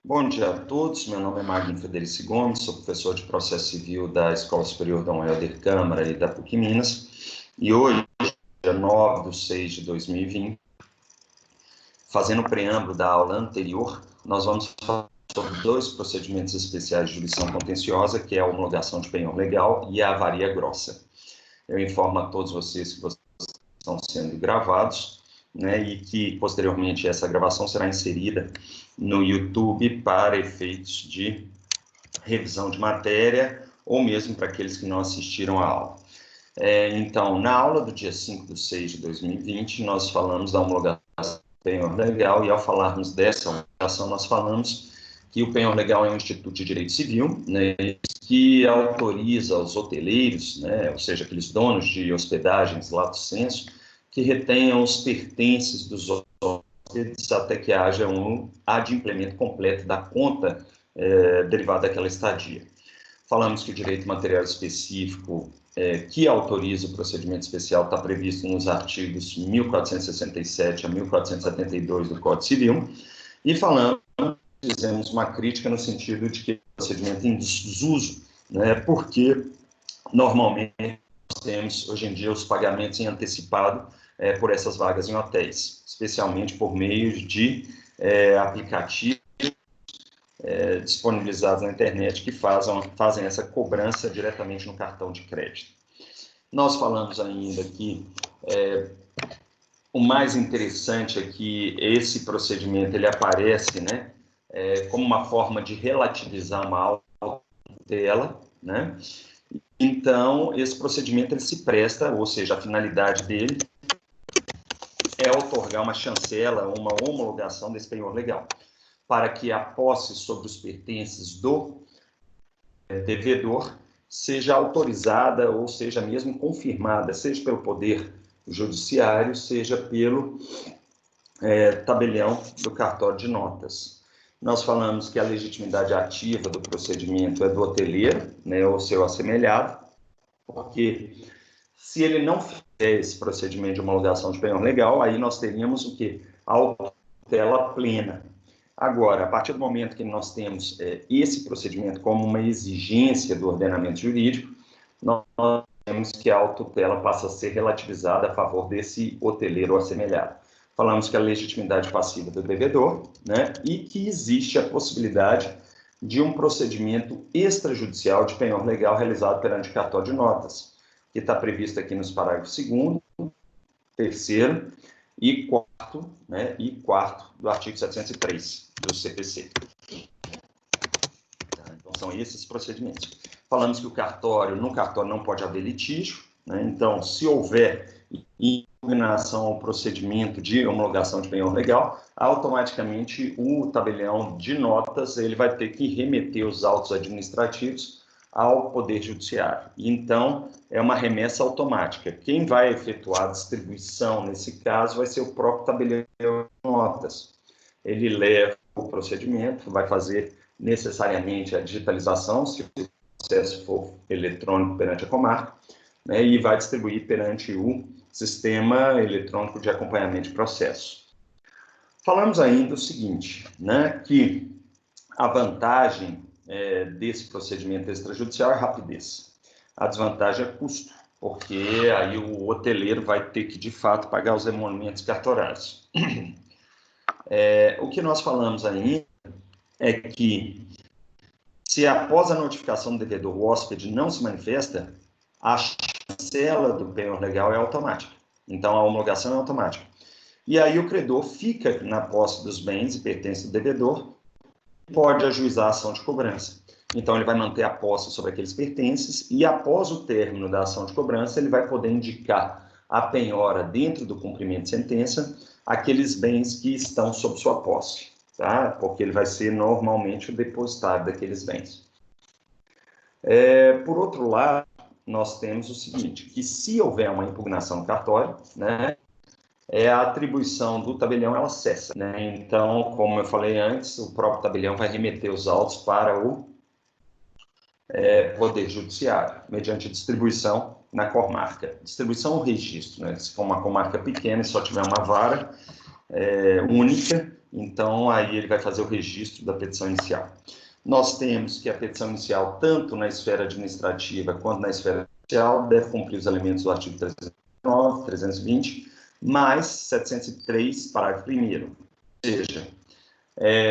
Bom dia a todos, meu nome é Magno Federici Gomes, sou professor de Processo Civil da Escola Superior Dom Helder Câmara e da PUC Minas, e hoje, dia 9 de 6 de 2020, fazendo o preâmbulo da aula anterior, nós vamos falar sobre dois procedimentos especiais de jurisdição contenciosa, que é a homologação de penhor legal e a avaria grossa. Eu informo a todos vocês que vocês estão sendo gravados, né, e que, posteriormente, essa gravação será inserida no YouTube para efeitos de revisão de matéria, ou mesmo para aqueles que não assistiram à aula. Então, na aula do dia 5 de 6 de 2020, nós falamos da homologação do penhor legal, e ao falarmos dessa homologação, nós falamos que o penhor legal é um instituto de direito civil, né, que autoriza os hoteleiros, né, ou seja, aqueles donos de hospedagens, lato sensu, que retenham os pertences dos hóspedes até que haja um adimplemento completo da conta derivada daquela estadia. Falamos que o direito material específico que autoriza o procedimento especial está previsto nos artigos 1467 a 1472 do Código Civil, e fizemos uma crítica no sentido de que o procedimento em desuso, né, porque normalmente nós temos, hoje em dia, os pagamentos em antecipado por essas vagas em hotéis, especialmente por meio de aplicativos disponibilizados na internet que fazem essa cobrança diretamente no cartão de crédito. Nós falamos ainda que o mais interessante é que esse procedimento ele aparece, né, como uma forma de relativizar uma autela, né? Então, esse procedimento ele se presta, ou seja, a finalidade dele é outorgar uma chancela, uma homologação desse penhor legal, para que a posse sobre os pertences do devedor seja autorizada ou seja mesmo confirmada, seja pelo Poder Judiciário, seja pelo tabelião do cartório de notas. Nós falamos que a legitimidade ativa do procedimento é do hoteleiro, né, ou seu assemelhado, porque se ele não fizer esse procedimento de homologação de penhor legal, aí nós teríamos o quê? A tutela plena. Agora, a partir do momento que nós temos esse procedimento como uma exigência do ordenamento jurídico, nós temos que a autotutela passa a ser relativizada a favor desse hoteleiro assemelhado. Falamos que a legitimidade passiva do devedor, né, e que existe a possibilidade de um procedimento extrajudicial de penhor legal realizado perante o cartório de notas, que está previsto aqui nos parágrafos 2º, 3º e 4º, né, do artigo 703 do CPC. Então, são esses procedimentos. Falamos que no cartório não pode haver litígio, né, então, se houver impugnação ao procedimento de homologação de penhor legal, automaticamente o tabelião de notas ele vai ter que remeter os autos administrativos ao Poder Judiciário. Então, é uma remessa automática. Quem vai efetuar a distribuição, nesse caso, vai ser o próprio tabelião de notas. Ele leva o procedimento, vai fazer necessariamente a digitalização, se o processo for eletrônico perante a comarca, né, e vai distribuir perante o Sistema Eletrônico de Acompanhamento de Processo. Falamos ainda o seguinte, né, que a vantagem desse procedimento extrajudicial é rapidez. A desvantagem é custo, porque aí o hoteleiro vai ter que, de fato, pagar os emolumentos cartorários. O que nós falamos ainda é que, se após a notificação do devedor o hóspede não se manifesta, a chancela do penhor legal é automática. Então, a homologação é automática. E aí o credor fica na posse dos bens e pertences do devedor, pode ajuizar a ação de cobrança. Então, ele vai manter a posse sobre aqueles pertences e, após o término da ação de cobrança, ele vai poder indicar a penhora dentro do cumprimento de sentença aqueles bens que estão sob sua posse, tá? Porque ele vai ser normalmente o depositário daqueles bens. Por outro lado, nós temos o seguinte, que se houver uma impugnação no cartório, né, a atribuição do tabelião ela cessa, né? Então, como eu falei antes, o próprio tabelião vai remeter os autos para o Poder Judiciário, mediante distribuição na comarca. Distribuição ou registro, né? Se for uma comarca pequena e só tiver uma vara, única, então aí ele vai fazer o registro da petição inicial. Nós temos que a petição inicial, tanto na esfera administrativa quanto na esfera judicial, deve cumprir os elementos do artigo 309, 320, mais 703, parágrafo 1º. Ou seja,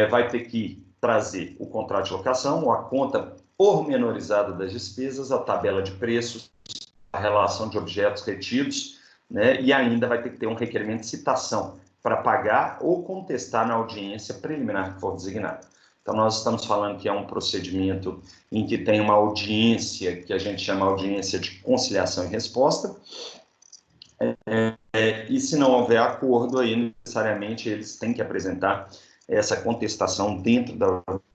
vai ter que trazer o contrato de locação, ou a conta pormenorizada das despesas, a tabela de preços, a relação de objetos retidos, né, e ainda vai ter que ter um requerimento de citação para pagar ou contestar na audiência preliminar que for designada. Então, nós estamos falando que é um procedimento em que tem uma audiência, que a gente chama audiência de conciliação e resposta, e se não houver acordo, aí necessariamente eles têm que apresentar essa contestação dentro da audiência.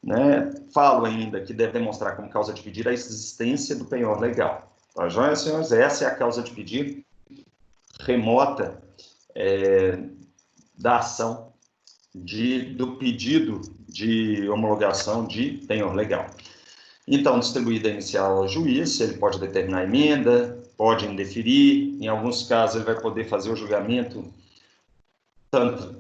Né? Falo ainda que deve demonstrar como causa de pedir a existência do penhor legal. Tá, joia, senhores? Essa é a causa de pedir remota da ação do pedido de homologação de penhor legal. Então, distribuída inicial ao juiz, ele pode determinar a emenda, pode indeferir, em alguns casos ele vai poder fazer o julgamento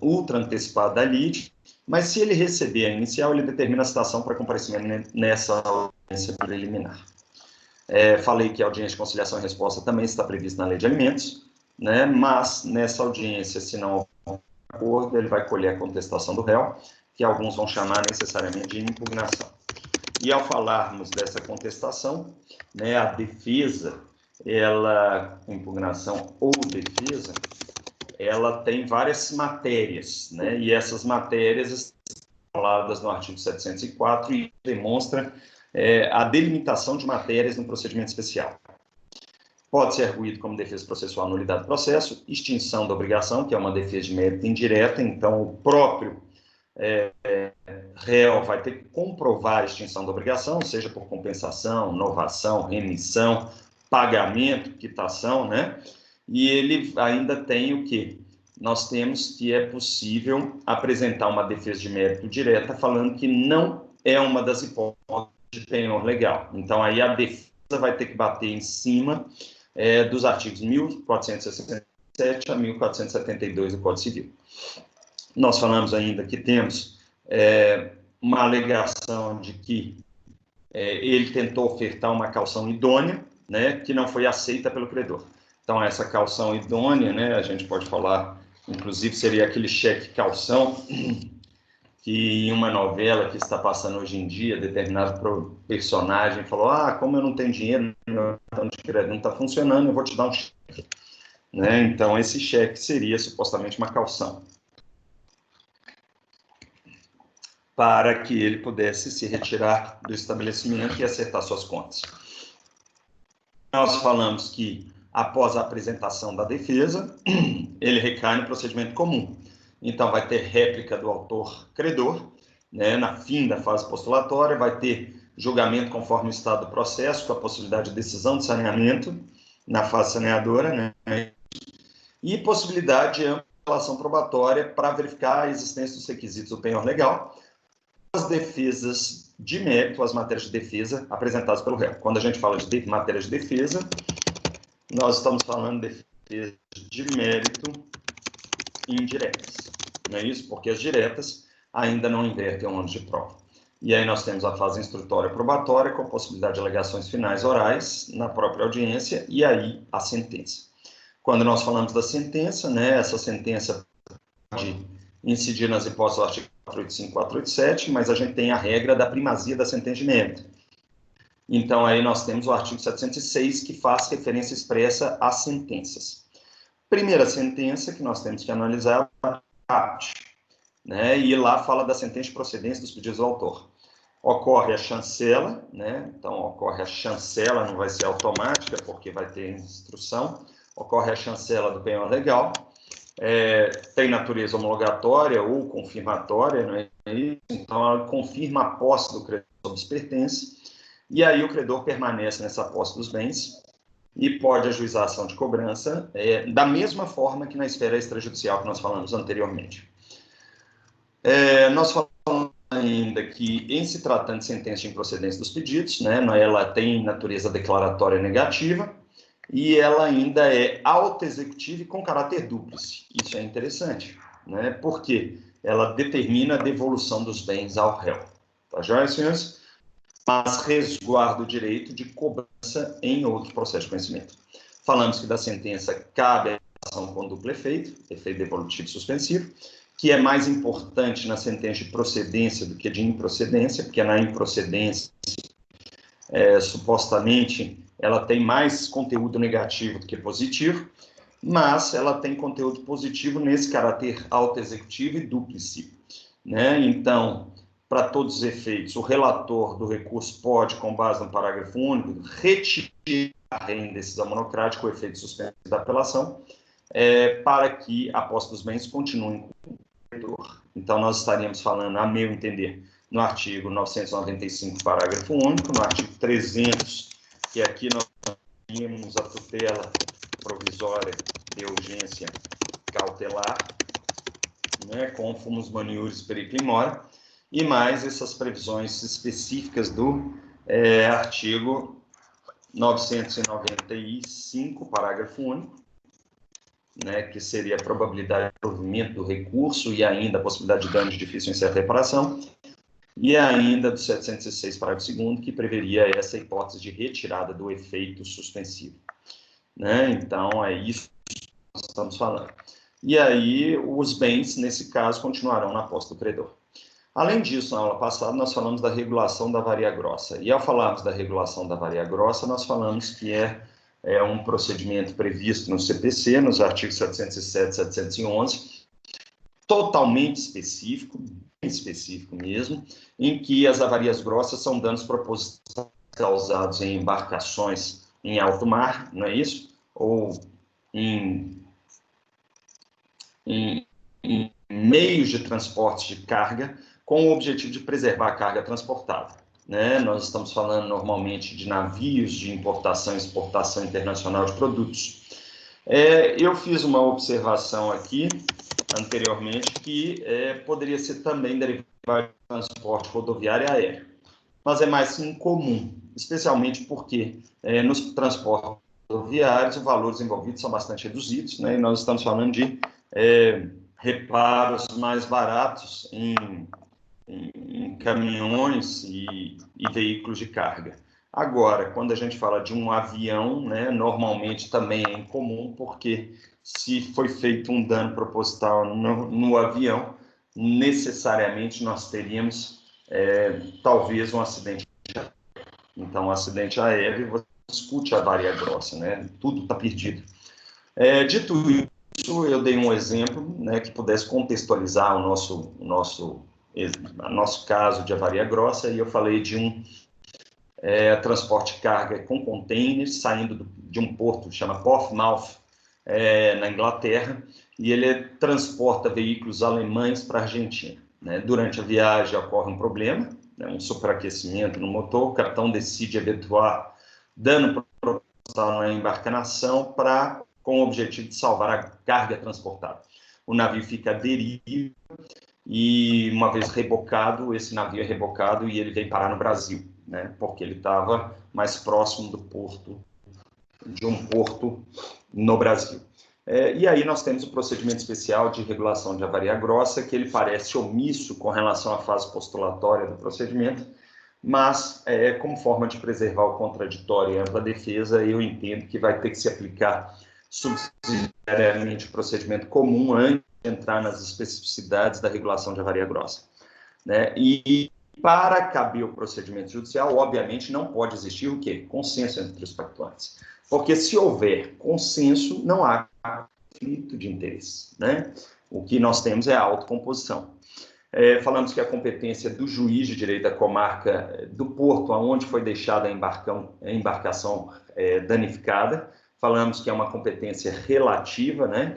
ultra antecipado da lide, mas se ele receber a inicial, ele determina a citação para comparecimento nessa audiência preliminar. Falei que a audiência de conciliação e resposta também está prevista na lei de alimentos, né? Mas nessa audiência, se não houver acordo, ele vai colher a contestação do réu, que alguns vão chamar necessariamente de impugnação. E ao falarmos dessa contestação, né, a defesa, impugnação ou defesa, ela tem várias matérias, né, e essas matérias estão faladas no artigo 704 e demonstra a delimitação de matérias no procedimento especial. Pode ser arguído como defesa processual nulidade do processo, extinção da obrigação, que é uma defesa de mérito indireta, então o próprio réu vai ter que comprovar a extinção da obrigação, seja por compensação, novação, remissão, pagamento, quitação, né? E ele ainda tem o quê? Nós temos que é possível apresentar uma defesa de mérito direta falando que não é uma das hipóteses de penhor legal. Então, aí a defesa vai ter que bater em cima dos artigos 1467 a 1472 do Código Civil. Nós falamos ainda que temos uma alegação de que ele tentou ofertar uma caução idônea, né, que não foi aceita pelo credor. Então, essa caução idônea, né, a gente pode falar, inclusive, seria aquele cheque calção, que em uma novela que está passando hoje em dia, determinado personagem falou, como eu não tenho dinheiro, meu cartão de crédito não está funcionando, eu vou te dar um cheque. Né? Então, esse cheque seria supostamente uma caução, para que ele pudesse se retirar do estabelecimento e acertar suas contas. Nós falamos que, após a apresentação da defesa, ele recai no procedimento comum. Então, vai ter réplica do autor credor, né, na fim da fase postulatória, vai ter julgamento conforme o estado do processo, com a possibilidade de decisão de saneamento na fase saneadora, né, e possibilidade de ampla probatória para verificar a existência dos requisitos do penhor legal, as defesas de mérito, as matérias de defesa apresentadas pelo réu. Quando a gente fala de matérias de defesa, nós estamos falando de defesa de mérito indiretas, não é isso? Porque as diretas ainda não invertem o ônus de prova. E aí nós temos a fase instrutória probatória, com a possibilidade de alegações finais orais na própria audiência, e aí a sentença. Quando nós falamos da sentença, né, essa sentença pode incidir nas hipóteses do artigo 485 e 487, mas a gente tem a regra da primazia da sentença de mérito. Então, aí nós temos o artigo 706, que faz referência expressa às sentenças. Primeira sentença que nós temos que analisar é a parte, né? E lá fala da sentença de procedência dos pedidos do autor. Ocorre a chancela, né? Então, ocorre a chancela, não vai ser automática, porque vai ter instrução. Ocorre a chancela do penhor legal. Tem natureza homologatória ou confirmatória, não é isso? Então, ela confirma a posse do credor sobre os pertences, e aí o credor permanece nessa posse dos bens e pode ajuizar a ação de cobrança da mesma forma que na esfera extrajudicial que nós falamos anteriormente. Nós falamos ainda que, em se tratando de sentença de improcedência dos pedidos, né, ela tem natureza declaratória negativa, e ela ainda é auto-executiva e com caráter dúplice. Isso é interessante, né? Porque ela determina a devolução dos bens ao réu. Tá joia, senhores? Mas resguarda o direito de cobrança em outro processo de conhecimento. Falamos que da sentença cabe a ação com duplo efeito, efeito devolutivo e suspensivo, que é mais importante na sentença de procedência do que de improcedência, porque na improcedência, supostamente, ela tem mais conteúdo negativo do que positivo, mas ela tem conteúdo positivo nesse caráter auto-executivo e dúplice, né? Então, para todos os efeitos, o relator do recurso pode, com base no parágrafo único, retirar em decisão monocrática o efeito suspensivo da apelação, para que a posse dos bens continue com o credor. Então, nós estaríamos falando, a meu entender, no artigo 995, parágrafo único, no artigo 300, que aqui nós tínhamos a tutela provisória de urgência cautelar, né, com fumos maniuris periculum mora, e mais essas previsões específicas do artigo 995, parágrafo único, né, que seria a probabilidade de provimento do recurso e ainda a possibilidade de dano de difícil e incerta reparação, e ainda do 706, parágrafo 2º, que preveria essa hipótese de retirada do efeito suspensivo. Né? Então, é isso que nós estamos falando. E aí, os bens, nesse caso, continuarão na posse do credor. Além disso, na aula passada, nós falamos da regulação da varia grossa. E ao falarmos da regulação da varia grossa, nós falamos que é um procedimento previsto no CPC, nos artigos 707 e 711, totalmente específico, bem específico mesmo, em que as avarias grossas são danos propositais causados em embarcações em alto mar, não é isso? Ou em meios de transporte de carga, com o objetivo de preservar a carga transportada. Né? Nós estamos falando normalmente de navios de importação e exportação internacional de produtos. Eu fiz uma observação aqui, anteriormente, que poderia ser também derivado de transporte rodoviário e aéreo, mas é mais incomum, especialmente porque nos transportes rodoviários os valores envolvidos são bastante reduzidos, né? E nós estamos falando de reparos mais baratos em caminhões e veículos de carga. Agora, quando a gente fala de um avião, né, normalmente também é incomum, porque se foi feito um dano proposital no avião, necessariamente nós teríamos, talvez, um acidente. Então, um acidente aéreo, você discute a varia grossa, né? Tudo está perdido. Dito isso, eu dei um exemplo, né, que pudesse contextualizar o nosso caso de avaria grossa, e eu falei de um transporte de carga com containers saindo de um porto que chama Portsmouth, na Inglaterra, e ele transporta veículos alemães para a Argentina. Né? Durante a viagem ocorre um problema, né, um superaquecimento no motor, o capitão decide efetuar dano proposital na embarcação com o objetivo de salvar a carga transportada. O navio fica à deriva e, uma vez rebocado, esse navio é rebocado e ele vem parar no Brasil, né, porque ele estava mais próximo de um porto no Brasil. E aí nós temos o procedimento especial de regulação de avaria grossa, que ele parece omisso com relação à fase postulatória do procedimento, mas, como forma de preservar o contraditório e ampla defesa, eu entendo que vai ter que se aplicar subsidiariamente o procedimento comum antes de entrar nas especificidades da regulação de avaria grossa. Né? E para caber o procedimento judicial, obviamente, não pode existir o quê? Consenso entre os pactuantes. Porque se houver consenso, não há conflito de interesse. Né? O que nós temos é a autocomposição. Falamos que a competência do juiz de direito da comarca do porto, onde foi deixada a embarcação danificada. Falamos que é uma competência relativa, né,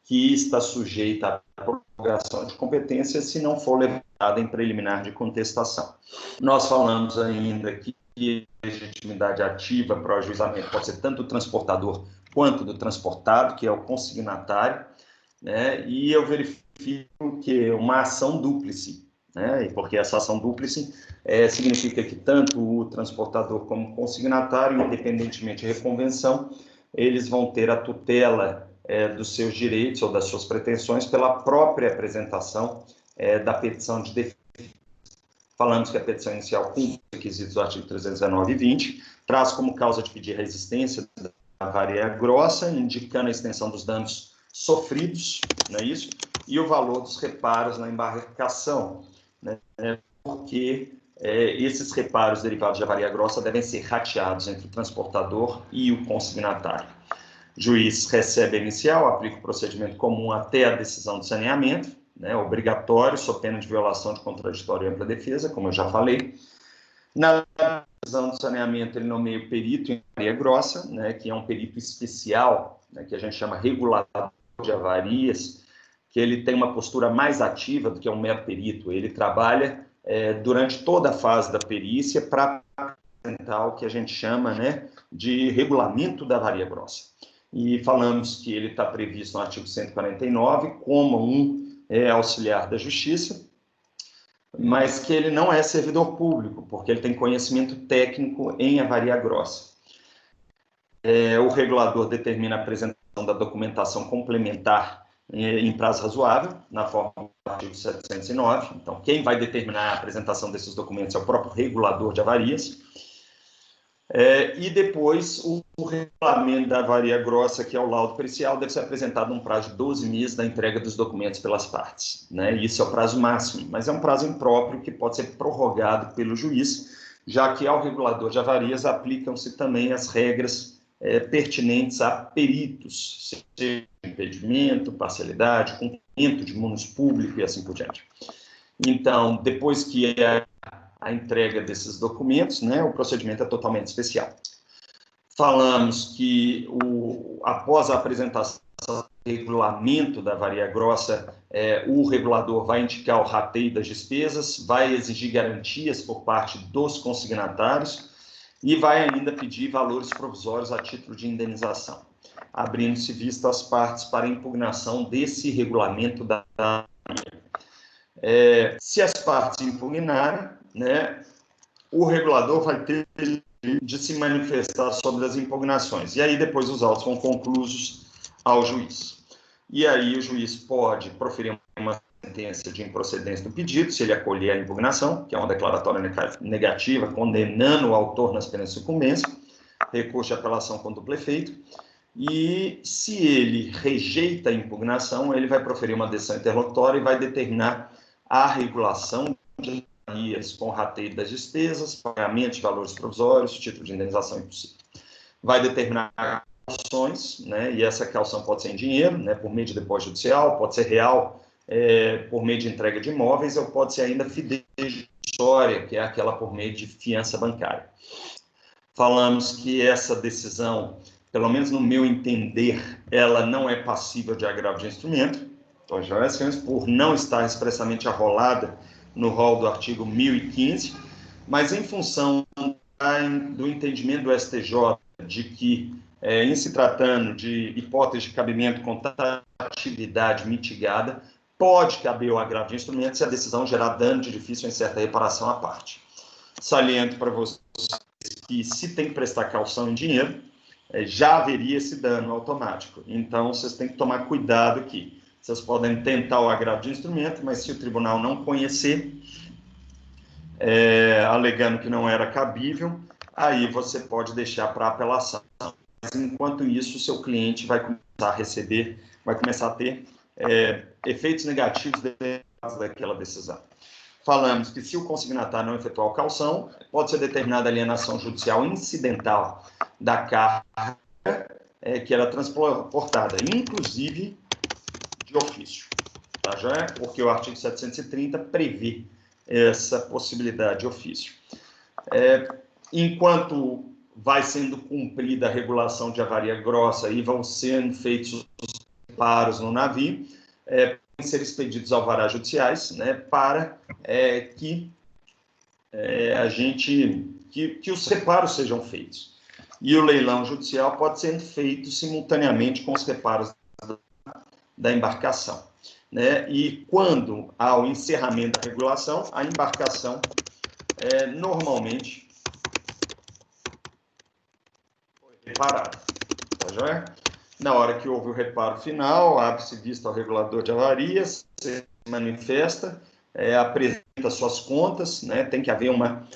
que está sujeita à prorrogação de competência se não for levantada em preliminar de contestação. Nós falamos ainda que a legitimidade ativa para o ajuizamento pode ser tanto do transportador quanto do transportado, que é o consignatário, né, e eu verifico que uma ação dúplice, né, porque essa ação dúplice significa que tanto o transportador como o consignatário, independentemente de reconvenção, eles vão ter a tutela dos seus direitos ou das suas pretensões pela própria apresentação da petição de defesa. Falamos que a petição inicial cumpre os requisitos do artigo 319 e 20, traz como causa de pedir resistência da avaria grossa, indicando a extensão dos danos sofridos, não é isso? E o valor dos reparos na embarcação, né? Porque esses reparos derivados de avaria grossa devem ser rateados entre o transportador e o consignatário. O juiz recebe a inicial, aplica o procedimento comum até a decisão de saneamento, né, obrigatório, sob pena de violação de contraditório e ampla defesa, como eu já falei. Na decisão de saneamento, ele nomeia o perito em avaria grossa, né, que é um perito especial, né, que a gente chama regulador de avarias, que ele tem uma postura mais ativa do que um mero perito. Ele trabalha durante toda a fase da perícia para apresentar o que a gente chama, né, de regulamento da avaria grossa. E falamos que ele está previsto no artigo 149 como um auxiliar da justiça, mas que ele não é servidor público, porque ele tem conhecimento técnico em avaria grossa. O regulador determina a apresentação da documentação complementar em prazo razoável, na forma do artigo 709. Então, quem vai determinar a apresentação desses documentos é o próprio regulador de avarias. E depois, o regulamento da avaria grossa, que é o laudo pericial, deve ser apresentado num prazo de 12 meses da entrega dos documentos pelas partes, né? Isso é o prazo máximo, mas é um prazo impróprio que pode ser prorrogado pelo juiz, já que ao regulador de avarias aplicam-se também as regras pertinentes a peritos, seja impedimento, parcialidade, cumprimento de munus público e assim por diante. Então, depois que a entrega desses documentos, né, o procedimento é totalmente especial. Falamos que após a apresentação do regulamento da avaria grossa, o regulador vai indicar o rateio das despesas, vai exigir garantias por parte dos consignatários e vai ainda pedir valores provisórios a título de indenização, abrindo-se vista às partes para impugnação desse regulamento da avaria. Se as partes impugnarem, né, o regulador vai ter de se manifestar sobre as impugnações. E aí depois os autos vão conclusos ao juiz. E aí o juiz pode proferir uma sentença de improcedência do pedido, se ele acolher a impugnação, que é uma declaratória negativa, condenando o autor nas penas de sucumbência, recurso de apelação com duplo efeito. E se ele rejeita a impugnação, ele vai proferir uma decisão interlocutória e vai determinar a regulação de avarias com rateio das despesas, pagamento de valores provisórios, título de indenização impossível. Vai determinar calções, né, e essa calção pode ser em dinheiro, né, por meio de depósito judicial, pode ser real, por meio de entrega de imóveis, ou pode ser ainda fidejussória, que é aquela por meio de fiança bancária. Falamos que essa decisão, pelo menos no meu entender, ela não é passível de agravo de instrumento, por não estar expressamente arrolada no rol do artigo 1015, mas em função do entendimento do STJ de que, em se tratando de hipótese de cabimento com atividade mitigada, pode caber o agravo de instrumento se a decisão gerar dano de difícil ou incerta reparação à parte. Saliento para vocês que, se tem que prestar calção em dinheiro, já haveria esse dano automático. Então, vocês têm que tomar cuidado aqui. Vocês podem tentar o agravo de instrumento, mas se o tribunal não conhecer, alegando que não era cabível, aí você pode deixar para apelação. Mas, enquanto isso, o seu cliente vai começar a receber, vai começar a ter efeitos negativos daquela decisão. Falamos que, se o consignatário não efetuar a calção, pode ser determinada alienação judicial incidental da carga que era transportada, inclusive de ofício, tá? Já é porque o artigo 730 prevê essa possibilidade de ofício. Enquanto vai sendo cumprida a regulação de avaria grossa e vão sendo feitos os reparos no navio, podem ser expedidos alvarás judiciais, né, para que os reparos sejam feitos. E o leilão judicial pode ser feito simultaneamente com os reparos da embarcação, né? E quando há o encerramento da regulação, a embarcação normalmente foi reparada, tá tá joia? Na hora que houve o reparo final, abre-se vista ao regulador de avarias, se manifesta, apresenta suas contas, né? Tem que haver uma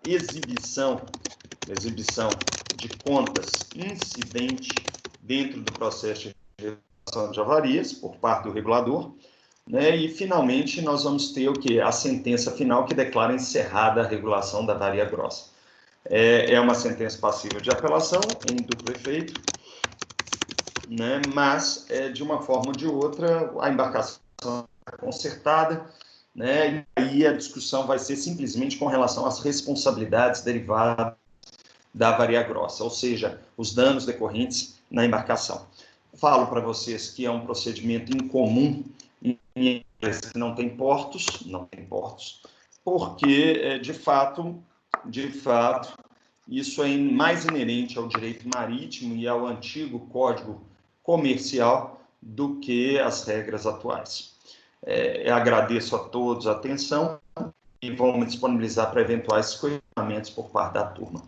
exibição de contas incidente dentro do processo de regulação de avarias por parte do regulador, né? E finalmente nós vamos ter o que? A sentença final que declara encerrada a regulação da avaria grossa. É uma sentença passível de apelação em duplo efeito, né? Mas de uma forma ou de outra a embarcação é consertada, né? E aí a discussão vai ser simplesmente com relação às responsabilidades derivadas da avaria grossa, ou seja, os danos decorrentes na embarcação. Falo para vocês que é um procedimento incomum em áreas que não tem portos, porque, de fato, isso é mais inerente ao direito marítimo e ao antigo Código Comercial do que as regras atuais. Agradeço a todos a atenção e vou me disponibilizar para eventuais questionamentos por parte da turma.